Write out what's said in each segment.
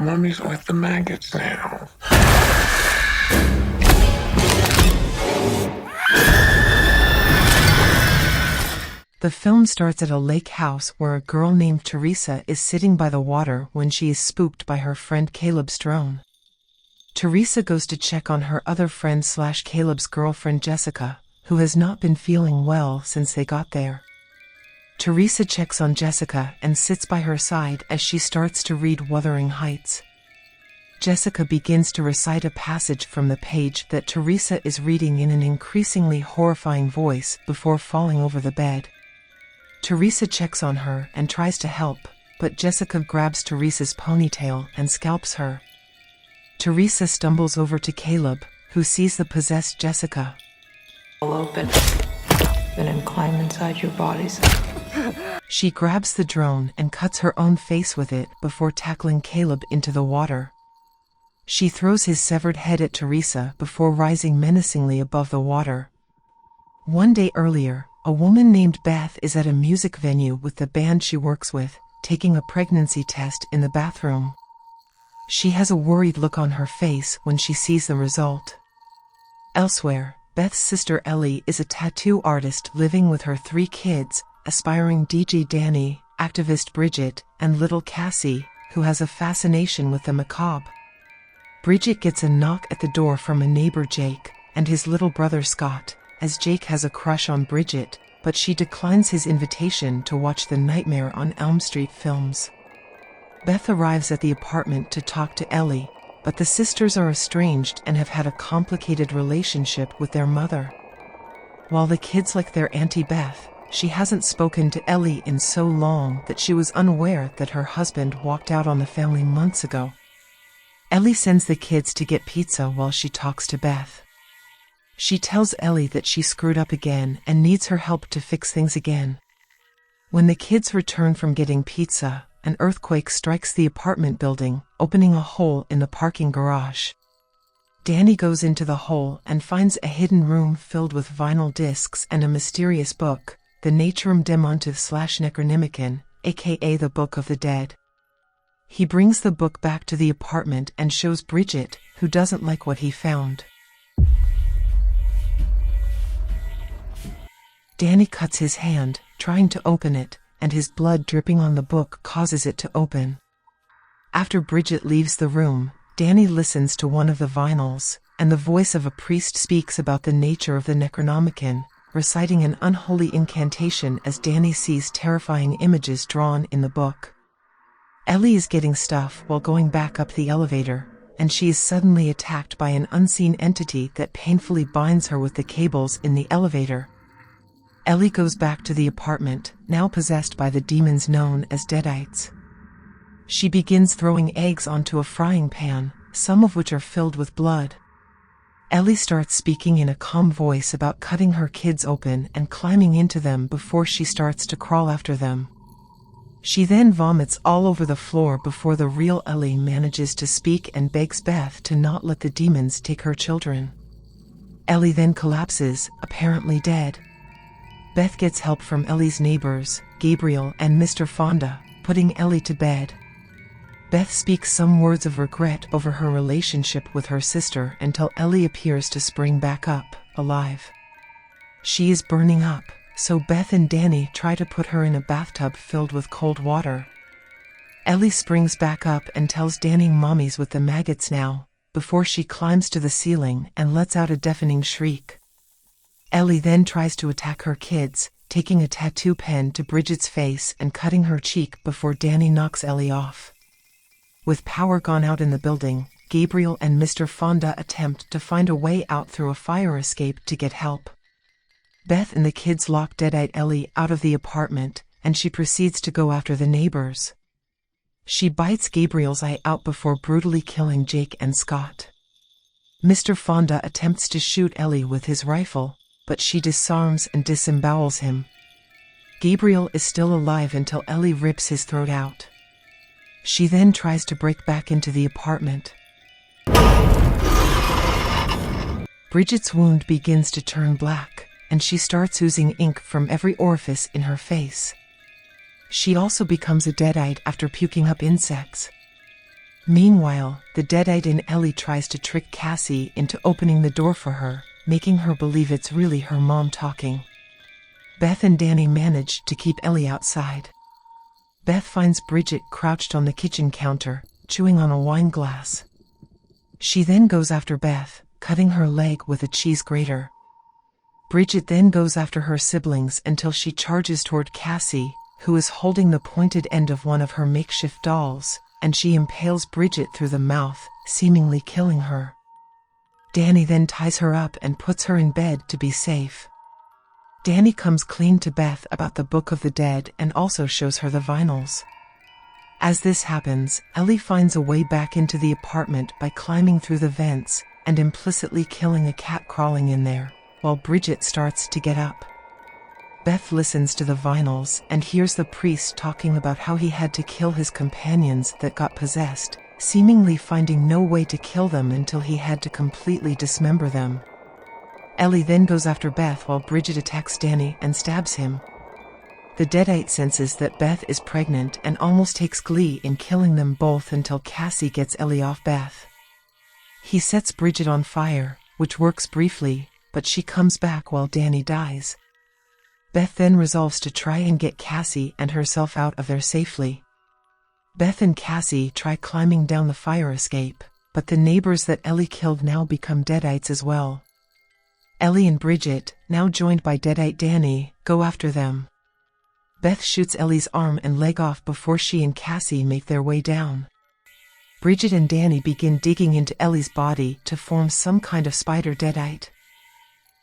Mommy's with the maggots now. The film starts at a lake house where a girl named Teresa is sitting by the water when she is spooked by her friend Caleb's drone. Teresa goes to check on her other friend / Caleb's girlfriend Jessica, who has not been feeling well since they got there. Teresa checks on Jessica and sits by her side as she starts to read Wuthering Heights. Jessica begins to recite a passage from the page that Teresa is reading in an increasingly horrifying voice before falling over the bed. Teresa checks on her and tries to help, but Jessica grabs Teresa's ponytail and scalps her. Teresa stumbles over to Caleb, who sees the possessed Jessica. All open and then climb inside your bodies. She grabs the drone and cuts her own face with it before tackling Caleb into the water. She throws his severed head at Teresa before rising menacingly above the water. One day earlier, a woman named Beth is at a music venue with the band she works with, taking a pregnancy test in the bathroom. She has a worried look on her face when she sees the result. Elsewhere, Beth's sister Ellie is a tattoo artist living with her 3 kids, aspiring DJ Danny, activist Bridget, and little Cassie, who has a fascination with the macabre. Bridget gets a knock at the door from a neighbor Jake, and his little brother Scott, as Jake has a crush on Bridget, but she declines his invitation to watch the Nightmare on Elm Street films. Beth arrives at the apartment to talk to Ellie, but the sisters are estranged and have had a complicated relationship with their mother. While the kids like their Auntie Beth, she hasn't spoken to Ellie in so long that she was unaware that her husband walked out on the family months ago. Ellie sends the kids to get pizza while she talks to Beth. She tells Ellie that she screwed up again and needs her help to fix things again. When the kids return from getting pizza, an earthquake strikes the apartment building, opening a hole in the parking garage. Danny goes into the hole and finds a hidden room filled with vinyl discs and a mysterious book, the Naturum Demontiv / Necronomicon, aka the Book of the Dead. He brings the book back to the apartment and shows Bridget, who doesn't like what he found. Danny cuts his hand, trying to open it, and his blood dripping on the book causes it to open. After Bridget leaves the room, Danny listens to one of the vinyls, and the voice of a priest speaks about the nature of the Necronomicon, reciting an unholy incantation as Danny sees terrifying images drawn in the book. Ellie is getting stuff while going back up the elevator, and she is suddenly attacked by an unseen entity that painfully binds her with the cables in the elevator. Ellie goes back to the apartment, now possessed by the demons known as Deadites. She begins throwing eggs onto a frying pan, some of which are filled with blood. Ellie starts speaking in a calm voice about cutting her kids open and climbing into them before she starts to crawl after them. She then vomits all over the floor before the real Ellie manages to speak and begs Beth to not let the demons take her children. Ellie then collapses, apparently dead. Beth gets help from Ellie's neighbors, Gabriel and Mr. Fonda, putting Ellie to bed. Beth speaks some words of regret over her relationship with her sister until Ellie appears to spring back up, alive. She is burning up, so Beth and Danny try to put her in a bathtub filled with cold water. Ellie springs back up and tells Danny mommy's with the maggots now, before she climbs to the ceiling and lets out a deafening shriek. Ellie then tries to attack her kids, taking a tattoo pen to Bridget's face and cutting her cheek before Danny knocks Ellie off. With power gone out in the building, Gabriel and Mr. Fonda attempt to find a way out through a fire escape to get help. Beth and the kids lock Deadite Ellie out of the apartment, and she proceeds to go after the neighbors. She bites Gabriel's eye out before brutally killing Jake and Scott. Mr. Fonda attempts to shoot Ellie with his rifle, but she disarms and disembowels him. Gabriel is still alive until Ellie rips his throat out. She then tries to break back into the apartment. Bridget's wound begins to turn black, and she starts oozing ink from every orifice in her face. She also becomes a deadite after puking up insects. Meanwhile, the deadite in Ellie tries to trick Cassie into opening the door for her, making her believe it's really her mom talking. Beth and Danny manage to keep Ellie outside. Beth finds Bridget crouched on the kitchen counter, chewing on a wine glass. She then goes after Beth, cutting her leg with a cheese grater. Bridget then goes after her siblings until she charges toward Cassie, who is holding the pointed end of one of her makeshift dolls, and she impales Bridget through the mouth, seemingly killing her. Danny then ties her up and puts her in bed to be safe. Danny comes clean to Beth about the Book of the Dead and also shows her the vinyls. As this happens, Ellie finds a way back into the apartment by climbing through the vents and implicitly killing a cat crawling in there, while Bridget starts to get up. Beth listens to the vinyls and hears the priest talking about how he had to kill his companions that got possessed, seemingly finding no way to kill them until he had to completely dismember them. Ellie then goes after Beth while Bridget attacks Danny and stabs him. The deadite senses that Beth is pregnant and almost takes glee in killing them both until Cassie gets Ellie off Beth. He sets Bridget on fire, which works briefly, but she comes back while Danny dies. Beth then resolves to try and get Cassie and herself out of there safely. Beth and Cassie try climbing down the fire escape, but the neighbors that Ellie killed now become deadites as well. Ellie and Bridget, now joined by deadite Danny, go after them. Beth shoots Ellie's arm and leg off before she and Cassie make their way down. Bridget and Danny begin digging into Ellie's body to form some kind of spider deadite.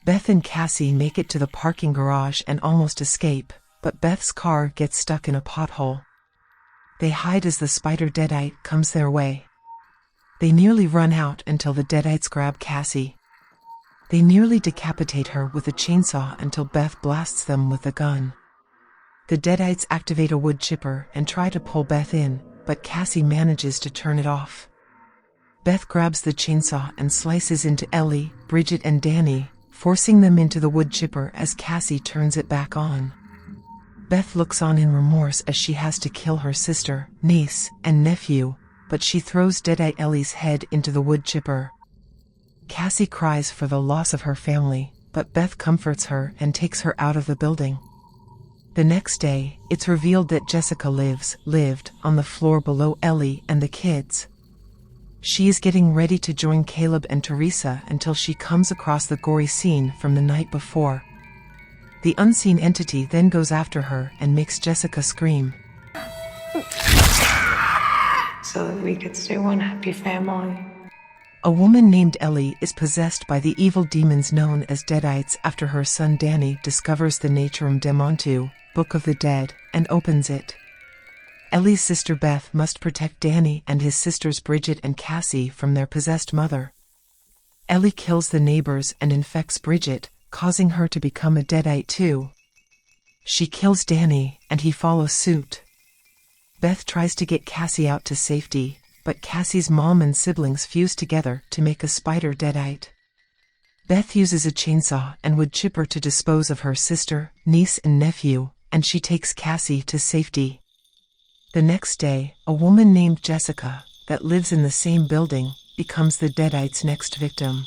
Beth and Cassie make it to the parking garage and almost escape, but Beth's car gets stuck in a pothole. They hide as the spider deadite comes their way. They nearly run out until the deadites grab Cassie. They nearly decapitate her with a chainsaw until Beth blasts them with a gun. The deadites activate a wood chipper and try to pull Beth in, but Cassie manages to turn it off. Beth grabs the chainsaw and slices into Ellie, Bridget and Danny, forcing them into the wood chipper as Cassie turns it back on. Beth looks on in remorse as she has to kill her sister, niece, and nephew, but she throws deadite Ellie's head into the wood chipper. Cassie cries for the loss of her family, but Beth comforts her and takes her out of the building. The next day, it's revealed that Jessica lived on the floor below Ellie and the kids. She is getting ready to join Caleb and Teresa until she comes across the gory scene from the night before. The unseen entity then goes after her and makes Jessica scream. So that we could stay one happy family. A woman named Ellie is possessed by the evil demons known as Deadites after her son Danny discovers the Naturum Demontu, Book of the Dead, and opens it. Ellie's sister Beth must protect Danny and his sisters Bridget and Cassie from their possessed mother. Ellie kills the neighbors and infects Bridget, causing her to become a deadite too. She kills Danny, and he follows suit. Beth tries to get Cassie out to safety, but Cassie's mom and siblings fuse together to make a spider deadite. Beth uses a chainsaw and wood chipper to dispose of her sister, niece and nephew, and she takes Cassie to safety. The next day, a woman named Jessica, that lives in the same building, becomes the deadite's next victim.